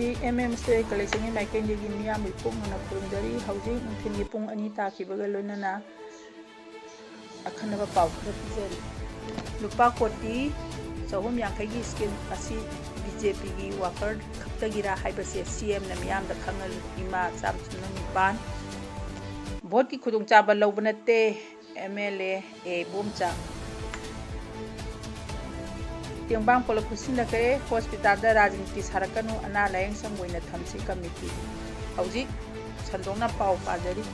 ꯉꯁꯤ MMSA ꯀꯂꯦꯛꯁꯟꯒꯤ ꯃꯥꯏꯀꯩꯗꯒꯤ ꯃꯤꯌꯥꯝꯒꯤ ꯄꯨꯛꯅꯤꯡ ꯈꯨꯔꯨꯝꯖꯔꯤ ꯍꯧꯖꯤꯛ ꯅꯨꯡꯊꯤꯜꯒꯤ ꯄꯨꯡ 2 ꯇꯥꯈꯤꯕꯒ ꯂꯣꯏꯅꯅ ꯑꯈꯟꯅꯕ ꯄꯥꯎ ꯈꯔ ꯄꯤꯖꯔꯤ ꯂꯨꯄꯥ ꯀꯣꯇꯤ 350ꯒꯤ ꯁ꯭ꯀꯤꯝ ꯑꯁꯤ BJPꯒꯤ ꯋꯥꯀꯔ ꯈꯛꯇꯒꯤꯔꯥ ꯍꯥꯏꯕꯁꯦ CMꯅ ꯃꯤꯌꯥꯝꯗ ꯈꯪꯍꯜꯂꯤ ꯏꯃꯥ ꯆꯥꯝꯆꯨꯝꯅ ꯅꯤꯄꯥꯟ ꯚꯣꯠꯀꯤ ꯈꯨꯗꯣꯡꯆꯥꯕ ꯂꯧꯕ ꯅꯠꯇꯦ MLA ꯕꯣꯝꯆꯥ ꯇꯦꯡꯕꯥꯡ ꯄꯣꯂꯞ ꯈꯨꯠꯁꯤꯟꯅꯈ꯭ꯔꯦ ꯍꯣꯁꯄꯤꯇꯥꯜꯗ ꯔꯥꯖꯅꯤꯇꯤ ꯁꯥꯔꯛꯀꯅꯨ ꯑꯅꯥ ꯂꯥꯌꯦꯡꯁꯪ ꯑꯣꯏꯅ ꯊꯝꯁꯤ ꯀꯝꯃꯤꯇꯤ ꯍꯧꯖꯤꯛ ꯁꯟꯗꯣꯛꯅ ꯄꯥꯎ ꯄꯥꯖꯔꯤ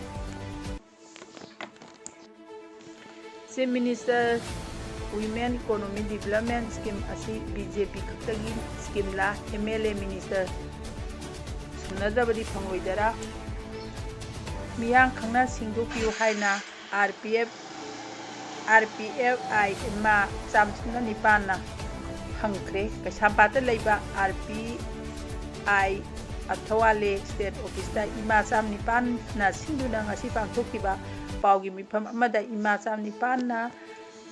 chief minister women economy development scheme ꯑꯁꯤ BJP ꯈꯛꯇꯒꯤ ꯁ꯭ꯀꯤꯝꯂꯥ MLA ꯃꯤꯅꯤꯁꯇꯔ ꯁꯨꯅꯗ꯭ꯔꯕꯗꯤ ꯐꯪꯂꯣꯏꯗꯔꯥ ꯃꯤꯌꯥꯝ ꯈꯪꯅ ꯁꯤꯡꯗꯣꯛꯄꯤꯌꯨ ꯍꯥꯏꯅ RPFI ꯏꯃꯥ ꯆꯥꯝꯆꯨꯝꯅ ꯅꯤꯄꯥꯟꯅ ꯐꯪꯈ꯭ꯔꯦ ꯀꯩꯁꯥꯝꯄꯥꯠꯇ ꯂꯩꯕ RPI ꯑꯊꯋꯥꯂꯦ ꯁ꯭ꯇꯦꯠ ꯑꯣꯐꯤꯁꯇ ꯏꯃꯥ ꯆꯥꯝꯅꯤꯄꯥꯟꯅ ꯁꯤꯟꯗꯨꯅ ꯉꯁꯤ ꯄꯥꯡꯊꯣꯛꯈꯤꯕ ꯄꯥꯎꯒꯤ ꯃꯤꯐꯝ ꯑꯃꯗ ꯏꯃꯥ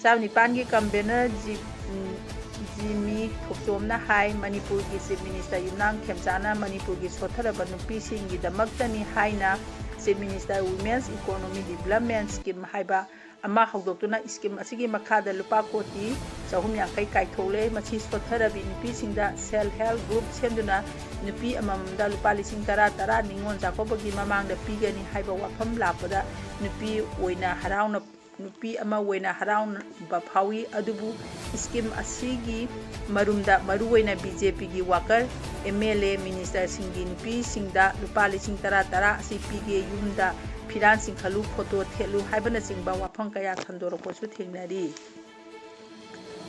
ꯆꯥꯝꯅꯤꯄꯥꯟꯒꯤ ꯀꯟꯚꯦꯅꯔ ꯖꯤꯃꯤ ꯊꯣꯛꯆꯣꯝꯅ ꯍꯥꯏ ꯃꯅꯤꯄꯨꯔꯒꯤ ꯆꯤꯐ ꯃꯤꯅꯤꯁꯇꯔ ꯌꯨꯝꯅꯥꯝ ꯈꯦꯝꯆꯥꯅ ꯃꯅꯤꯄꯨꯔꯒꯤ ꯁꯣꯠꯊꯔꯕ ꯅꯨꯄꯤꯁꯤꯡꯒꯤꯗꯃꯛꯇꯅꯤ ꯍꯥꯏꯅ chief minister women's economy development scheme ꯍꯥꯏꯕ ꯑꯃ ꯍꯧꯗꯣꯛꯇꯨꯅ ꯁ꯭ꯀꯤꯝ ꯑꯁꯤꯒꯤ ꯃꯈꯥꯗ ꯂꯨꯄꯥ ꯀꯣꯇꯤ 350 ꯀꯥꯏꯊꯣꯛꯂꯦ ꯃꯁꯤ ꯁꯣꯠꯊꯔꯕꯤ ꯅꯨꯄꯤꯁꯤꯡꯗ ꯁꯦꯜꯐ ꯍꯦꯜꯞ ꯒ꯭ꯔꯨꯞ ꯁꯦꯝꯗꯨꯅ ꯅꯨꯄꯤ ꯑꯃꯃꯝꯗ ꯂꯨꯄꯥ 10,000 ꯅꯤꯉꯣꯜ ꯆꯥꯛꯀꯧꯕꯒꯤ ꯃꯃꯥꯡꯗ ꯄꯤꯒꯅꯤ ꯍꯥꯏꯕ ꯋꯥꯐꯝ ꯂꯥꯛꯄꯗ ꯅꯨꯄꯤ ꯑꯃ ꯑꯣꯏꯅ ꯍꯔꯥꯎꯕ ꯐꯥꯎꯏ ꯑꯗꯨꯕꯨ ꯁ꯭ꯀꯤꯝ ꯑꯁꯤꯒꯤ ꯃꯔꯨꯝꯗ ꯃꯔꯨꯑꯣꯏꯅ BJPꯒꯤ ꯋꯥꯀꯔ MLA ꯃꯤꯅꯤꯁꯇꯔꯁꯤꯡꯒꯤ ꯅꯨꯄꯤꯁꯤꯡꯗ ꯂꯨꯄꯥ 10,000 ꯑꯁꯤ ꯄꯤꯒꯦ ꯌꯨꯝꯗ ꯐꯤꯔꯥꯟ ꯆꯤꯡꯈꯠꯂꯨ ꯐꯣꯇꯣ ꯊꯦꯠꯂꯨ ꯍꯥꯏꯕꯅꯆꯤꯡꯕ ꯋꯥꯐꯝ ꯀꯌꯥ ꯁꯟꯗꯣꯔꯛꯄꯁꯨ ꯊꯦꯡꯅꯔꯤ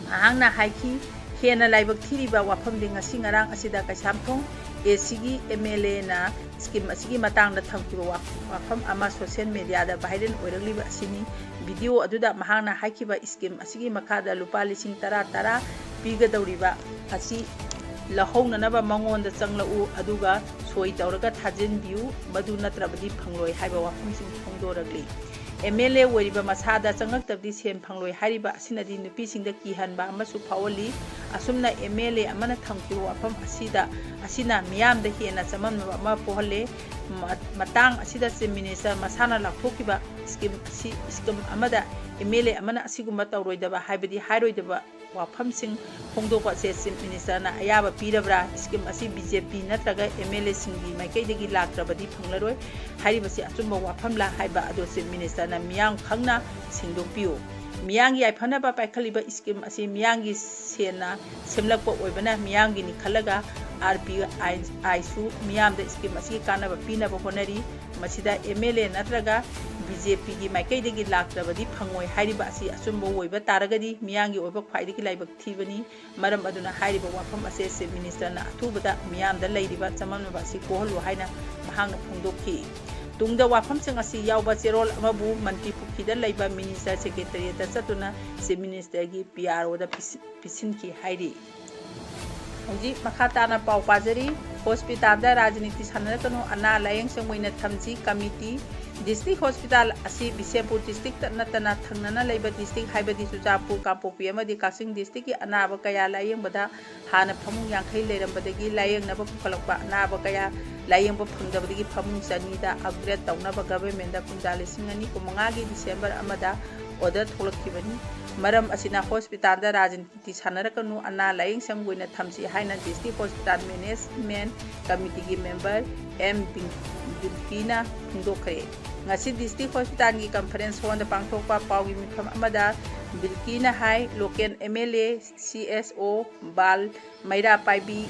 ꯃꯍꯥꯛꯅ ꯍꯥꯏꯈꯤ ꯍꯦꯟꯅ ꯂꯥꯏꯕꯛ ꯊꯤꯔꯤꯕ ꯋꯥꯐꯝꯗꯤ ꯉꯁꯤ ꯉꯔꯥꯡ ꯑꯁꯤꯗ ꯀꯩꯁꯥꯝꯊꯣꯡ ACꯒꯤ MLAꯅ ꯁ꯭ꯀꯤꯝ ꯑꯁꯤꯒꯤ ꯃꯇꯥꯡꯗ ꯊꯝꯈꯤꯕ ꯋꯥꯐꯝ ꯑꯃ ꯁꯣꯁꯤꯌꯦꯜ ꯃꯤꯗꯤꯌꯥꯗ ꯚꯥꯏꯔꯦꯜ ꯑꯣꯏꯔꯛꯂꯤꯕ ꯑꯁꯤꯅꯤ ꯚꯤꯗꯤꯑꯣ ꯑꯗꯨꯗ ꯃꯍꯥꯛꯅ ꯍꯥꯏꯈꯤꯕ ꯁ꯭ꯀꯤꯝ ꯑꯁꯤꯒꯤ ꯃꯈꯥꯗ ꯂꯨꯄꯥ 10,000 ꯄꯤꯒꯗꯧꯔꯤꯕ ꯑꯁꯤ ꯂꯧꯍꯧꯅꯅꯕ ꯃꯉꯣꯟꯗ ꯆꯪꯂꯛꯎ ꯑꯗꯨꯒ ꯁꯣꯏ ꯇꯧꯔꯒ ꯊꯥꯖꯤꯟꯕꯤꯌꯨ ꯃꯗꯨ ꯅꯠꯇ꯭ꯔꯕꯗꯤ ꯐꯪꯂꯣꯏ ꯍꯥꯏꯕ ꯋꯥꯐꯝꯁꯤꯡ ꯐꯣꯡꯗꯣꯔꯛꯂꯤ MLA ꯑꯣꯏꯔꯤꯕ ꯃꯁꯥꯗ ꯆꯪꯂꯛꯇꯕꯗꯤ ꯁꯦꯟ ꯐꯪꯂꯣই ꯍꯥꯏꯔꯤꯕ ꯑꯁꯤꯅꯗꯤ ꯅꯨꯄꯤꯁꯤꯡꯗ ꯀꯤꯍꯟꯕ ꯑꯃꯁꯨ ꯐꯥꯎꯍꯜꯂꯤ ꯑꯁꯨꯝꯅ MLA ꯑꯃꯅ ꯊꯝꯈꯤꯕ ꯋꯥꯐꯝ ꯑꯁꯤꯅ ꯃꯤꯌꯥꯝꯗ ꯍꯦꯟꯅ ꯆꯃꯝꯅꯕ ꯑꯃ ꯄꯣꯛꯍꯜꯂꯦ ꯃꯇꯥꯡ ꯑꯁꯤꯗ ꯆꯤꯐ ꯃꯤꯅꯤꯁꯇꯔ ꯃꯁꯥꯅ ꯂꯥꯎꯊꯣꯛꯈꯤꯕ ꯁ꯭ꯀꯤꯝ ꯑꯃꯗ MLA ꯑꯃꯅ ꯑꯁꯤꯒꯨꯝꯕ ꯇꯧꯔꯣꯏꯗꯕ ꯍꯥꯏꯕꯗꯤ ꯍꯥꯏꯔꯣꯏꯗꯕ ꯋꯥꯐꯝꯁꯤꯡ ꯐꯣꯡꯗꯣꯛꯄ ꯑꯁꯤ ꯆꯤꯐ ꯃꯤꯅꯤꯁꯇꯔꯅ ꯑꯌꯥꯕ ꯄꯤꯔꯕ꯭ꯔꯥ ꯁ꯭ꯀꯤꯝ ꯑꯁꯤ BJP ꯅꯠꯇ꯭ꯔꯒ MLAꯁꯤꯡꯒꯤ ꯃꯥꯏꯀꯩꯗꯒꯤ ꯂꯥꯛꯇ꯭ꯔꯕꯗꯤ ꯐꯪꯂꯔꯣꯏ ꯍꯥꯏꯔꯤꯕꯁꯤ ꯑꯆꯨꯝꯕ ꯋꯥꯐꯝꯂꯥ ꯍꯥꯏꯕ ꯑꯗꯨ ꯆꯤꯐ ꯃꯤꯅꯤꯁꯇꯔꯅ ꯃꯤꯌꯥꯝ ꯈꯪꯅ ꯁꯦꯡꯗꯣꯛꯄꯤꯌꯨ ꯃꯤꯌꯥꯝꯒꯤ ꯌꯥꯏꯐꯅꯕ ꯄꯥꯏꯈꯠꯂꯤꯕ ꯁ꯭ꯀꯤꯝ ꯑꯁꯤ ꯃꯤꯌꯥꯝꯒꯤ ꯁꯦꯟꯅ ꯁꯦꯝꯂꯛꯄ ꯑꯣꯏꯕꯅ ꯃꯤꯌꯥꯝꯒꯤꯅꯤ ꯈꯜꯂꯒ RPIꯁꯨ ꯃꯤꯌꯥꯝꯗ ꯁ꯭ꯀꯤꯝ ꯑꯁꯤꯒꯤ ꯀꯥꯟꯅꯕ ꯄꯤꯅꯕ ꯍꯣꯠꯅꯔꯤ ꯃꯁꯤꯗ MLA ꯅꯠꯇ꯭ꯔꯒ BJPꯒꯤ ꯃꯥꯏꯀꯩꯗꯒꯤ ꯂꯥꯛꯇ꯭ꯔꯕꯗꯤ ꯐꯪꯉꯣꯏ ꯍꯥꯏꯔꯤꯕ ꯑꯁꯤ ꯑꯆꯨꯝꯕ ꯑꯣꯏꯕ ꯇꯥꯔꯒꯗꯤ ꯃꯤꯌꯥꯝꯒꯤ ꯑꯣꯏꯕ ꯈ꯭ꯋꯥꯏꯗꯒꯤ ꯂꯥꯏꯕꯛ ꯊꯤꯕꯅꯤ ꯃꯔꯝ ꯑꯗꯨꯅ ꯍꯥꯏꯔꯤꯕ ꯋꯥꯐꯝ ꯑꯁꯤ ꯆꯤꯐ ꯃꯤꯅꯤꯁꯇꯔꯅ ꯑꯊꯨꯕꯗ ꯃꯤꯌꯥꯝꯗ ꯂꯩꯔꯤꯕ ꯆꯃꯝꯅꯕ ꯑꯁꯤ ꯀꯣꯛꯍꯜꯂꯨ ꯍꯥꯏꯅ ꯃꯍꯥꯛꯅ ꯐꯣꯡꯗꯣꯛꯈꯤ ꯇꯨꯡꯗ ꯋꯥꯐꯝꯁꯤꯡ ꯑꯁꯤ ꯌꯥꯎꯕ ꯆꯦꯔꯣꯜ ꯑꯃꯕꯨ ꯃꯟꯇ꯭ꯔꯤ ꯄꯨꯈ꯭ꯔꯤꯗ ꯂꯩꯕ ꯃꯤꯅꯤꯁꯇꯔ ꯁꯦꯀ꯭ꯔꯦꯇꯔꯤꯌꯦꯠꯇ ꯆꯠꯇꯨꯅ ꯆꯤꯐ ꯃꯤꯅꯤꯁꯇꯔꯒꯤ PROꯗ ꯄꯤꯁꯤꯟꯈꯤ ꯍꯥꯏꯔꯤ ꯍꯧꯖꯤꯛ ꯃꯈꯥ ꯇꯥꯅ ꯄꯥꯎ ꯄꯥꯖꯔꯤ ꯍꯣꯁꯄꯤꯇꯥꯜꯗ ꯔꯥꯖꯅꯤꯇꯤ ꯁꯥꯟꯅꯔꯛꯀꯅꯨ ꯑꯅꯥ ꯂꯥꯌꯦꯡꯁꯪ ꯑꯣꯏꯅ ꯊꯝꯁꯤ ꯀꯝꯃꯤꯇꯤ ꯗꯤꯁꯇ꯭ꯔꯤꯛ ꯍꯣꯁꯄꯤꯇꯥꯜ ꯑꯁꯤ ꯕꯤꯁꯦꯝꯄꯨꯔ ꯗꯤꯁꯇ꯭ꯔꯤꯛꯇ ꯅꯠꯇꯅ ꯊꯪꯅꯅ ꯂꯩꯕ ꯗꯤꯁꯇ꯭ꯔꯤꯛ ꯍꯥꯏꯕꯗꯤ ꯆꯨꯔꯆꯥꯟꯄꯨꯔ ꯀꯥꯡꯄꯣꯛꯄꯤ ꯑꯃꯗꯤ ꯀꯛꯆꯤꯡ ꯗꯤꯁꯇ꯭ꯔꯤꯛꯀꯤ ꯑꯅꯥꯕ ꯀꯌꯥ ꯂꯥꯌꯦꯡꯕꯗ ꯍꯥꯟꯅ ꯐꯃꯨꯡ 50 ꯂꯩꯔꯝꯕꯗꯒꯤ ꯂꯥꯌꯦꯡꯅꯕ ꯄꯨꯈꯠꯂꯛꯄ ꯑꯅꯥꯕ ꯀꯌꯥ ꯂꯥꯌꯦꯡꯕ ꯐꯪꯗꯕꯗꯒꯤ ꯐꯃꯨꯡ 200ꯗ ꯑꯞꯒ꯭ꯔꯦꯗ ꯇꯧꯅꯕ ꯒꯚꯔꯟꯃꯦꯟꯠꯗ ꯀꯨꯝꯖꯥ 2025ꯒꯤ ꯗꯤꯁꯦꯝꯕꯔ ꯑꯃꯗ ꯑꯣꯔꯗꯔ ꯊꯣꯛꯂꯛꯈꯤꯕꯅꯤ ꯃꯔꯝ ꯑꯁꯤꯅ ꯍꯣꯁꯄꯤꯇꯥꯜꯗ ꯔꯥꯖꯅꯤꯇꯤ ꯁꯥꯟꯅꯔꯛꯀꯅꯨ ꯑꯅꯥ ꯂꯥꯌꯦꯡꯁꯪ ꯑꯣꯏꯅ ꯊꯝꯁꯤ ꯍꯥꯏꯅ ꯗꯤꯁꯇ꯭ꯔꯤꯛ ꯍꯣꯁꯄꯤꯇꯥꯜ ꯃꯦꯅꯦꯖꯃꯦꯟꯠ ꯀꯝꯃꯤꯇꯤꯒꯤ ꯃꯦꯝꯕꯔ ꯕꯤꯜꯀꯤꯅ ꯐꯣꯡꯗꯣꯛꯈ꯭ꯔꯦ ngasi district hospital gi conference hall da pangthokpa pawgi mifam amada bilkina hai local MLA CSO bal maira paibi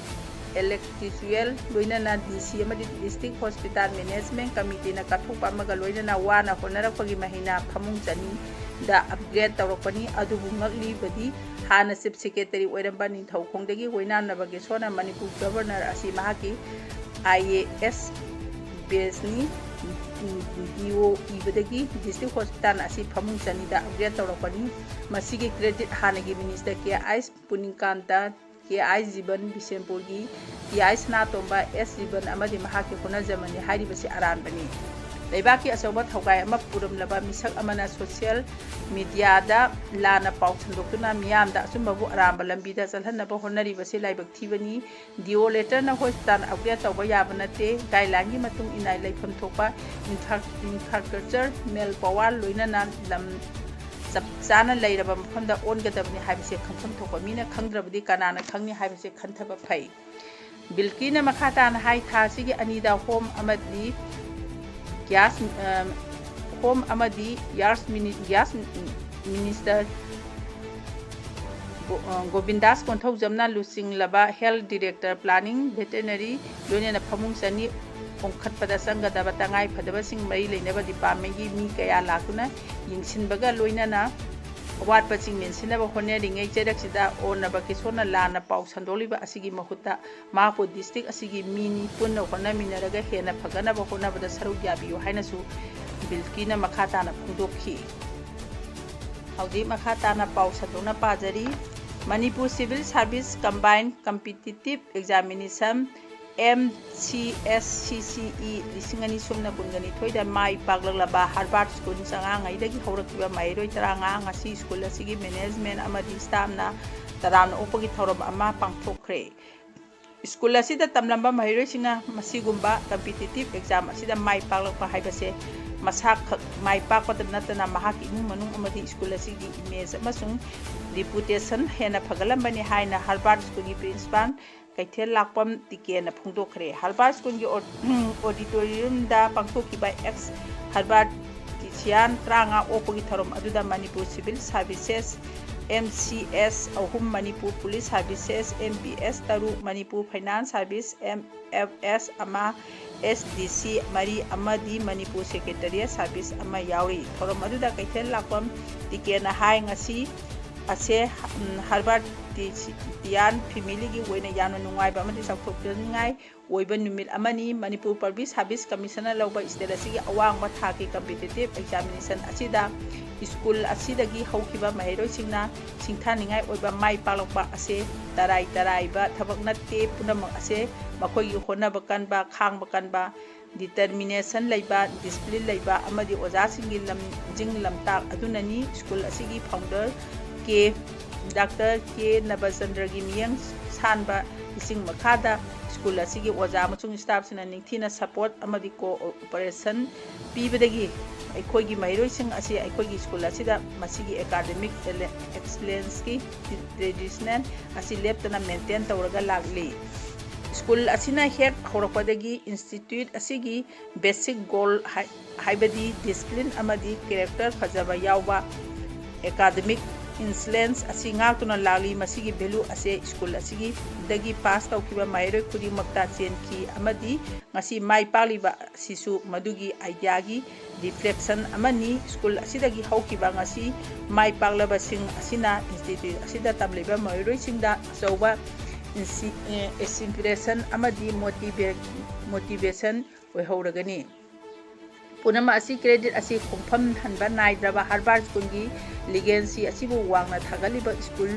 electrician loinana DC amadi district hospital management committee na kathokpa amaga loinana wana honarakpagi mahina phamung chani da upgrade tawrakpani adubu ngakli badi hana chief secretary oiramba ningthaukhongdagi hoinanabagi sona manipur governor asi mahaki IAS besni DO ibadagi district hospital asi phamung chanida upgrade tawrakpani masigi credit hanagi minister KI Puninkanta KI Jiban Bisempurgi KI Snatomba S Jiban amadi mahaki honajamani haribasi aranbani Leibaki asoba thogai ama puramlaba misak amana social media da lana pau sandokuna miyamda asumbabu aramba lambida chalhanaba honari base laibak thibani dio letter na hospital update tawba yaba nate guideline gi matung inai laifam thokpa infrastructure mel power loinana lam chana leiraba mafamda ongadabni haibse khamfam thokpa mina khangdrabdi kanana khangni haibse khanthaba phai bilkina makhata na hai thasi gi anida home amadi gas home amadi gas minister Govindas Konthau Jamna Lusing Laba Health Director Planning Veterinary Loinena Phamung Sani Ongkhatpada Sangadaba Tangai Phadaba Sing Mai Leinaba Department gi mi kaya lakuna yingsinbaga loinana awatpa sing mensinaba honeringei chedaksida onaba kisona lana pau sandoliba asigi mahutta mako district asigi mini punna hona minaraga hena phagana ba hona bada saru yabiyo hainasu bilkina makhata na phungdokhi haudi makhata na pau sandona pajari Manipur Civil Service Combined Competitive Examination MCSCCE lisingani sumna kungani thoida mai paglaba Harvard School sanga ngai dagi haurakba mai roi taranga ngasi school asigi management amadi staff na taran opagi thoram ama pangthokre school asida tamlamba mai roi singa masigumba competitive exam asida mai paglaba haibase masak mai pakpa natana mahaki imung manung amadi school asigi image amasung reputation hena phagalambani haina Harvard School gi principal Kaithel Lakpam Tikena Phungdokre Harvard School gi auditorium da pangthoki by ex Harvard Tichian Tranga Opogi Thorom aduda Manipur Civil Services MCS ahum Manipur Police Services MPS taru Manipur Finance Service MFS ama SDC Mari Amadi Manipur Secretariat Service ama yauri Thorom aduda Kaithel Lakpam Tikena hai ngasi ase Harvard Tian family gi woina yana nungai ba mati sakthok ngai oiba numit amani Manipur Public Service Commissioner lauba state asigi awang ba thaki competitive examination asida school asida gi haukiba mairoi singna singthaningai oiba mai palokba ase tarai ba thabak natte punam ase makoi gi honaba kanba khangba kanba determination leiba discipline leiba amadi oja singi lam jing lamtak adunani school asigi founder ke Dr. K. Nabasandra gi miyang sanba ising makhada school asigi oja amachung staff sina ningthina support amadi cooperation pibadagi aikoi gi mairoi sing asi aikoi gi school asida masigi academic excellence ki traditional asi leptana maintain tawraga lagli school asina hek horapadagi institute asigi basic goal haibadi discipline amadi character fajaba yawba academic excellence asi ngakuna lali masigi value ase school asigi dagi pass tawkiba mairoi khudi makta chenki amadi ngasi mai paliba sisu madugi idea gi reflection amani school asidagi haukiba ngasi mai paglaba sing asina institute asida tabliba mairoi singda soba inspiration amadi motivation we hauragani punama asi credit asi khumpham hanba naidraba Harvard School gi legacy asibu wangna thagaliba school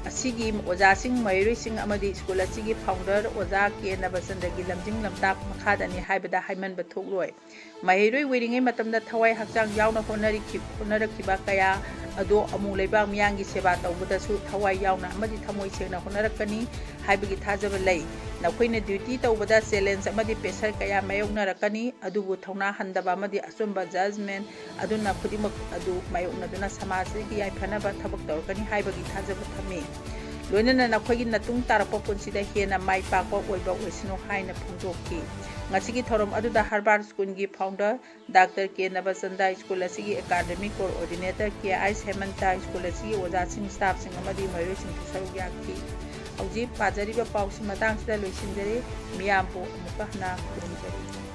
asigi oja sing mairoi sing amadi school asigi founder oja ke nabasandagi lamjing lamtak makhadani haibada haiman bathokloi mairoi wiringai matamda thawai hakjang yauna honarakiba kaya ado amu leiba miyangi seba tawbadasu thawai yauna amadi thamoi sengna honarakani haibagi thajaba lei nakoina duty tawbada challenge amadi pressure kaya mayoknarakani adubu thawna handaba amadi asumba judgment aduna khudimak adu mayoknaduna samajigi yaifanaba thabak tawrakani haibagi thajaba thami loinana nakoigi natung tarapa punsida hena mai pakpa oiba oisino haina phungdokki ngasigi thorom aduda Harvard School gi founder Dr. K. Nabasanda School asigi academic coordinator K. I. Hemanta School asigi oja sing staff sing amadi mairoi sing saruk yakhi hauji pajariba pausi matang sida loisinjare miyampo mukahna kurumjari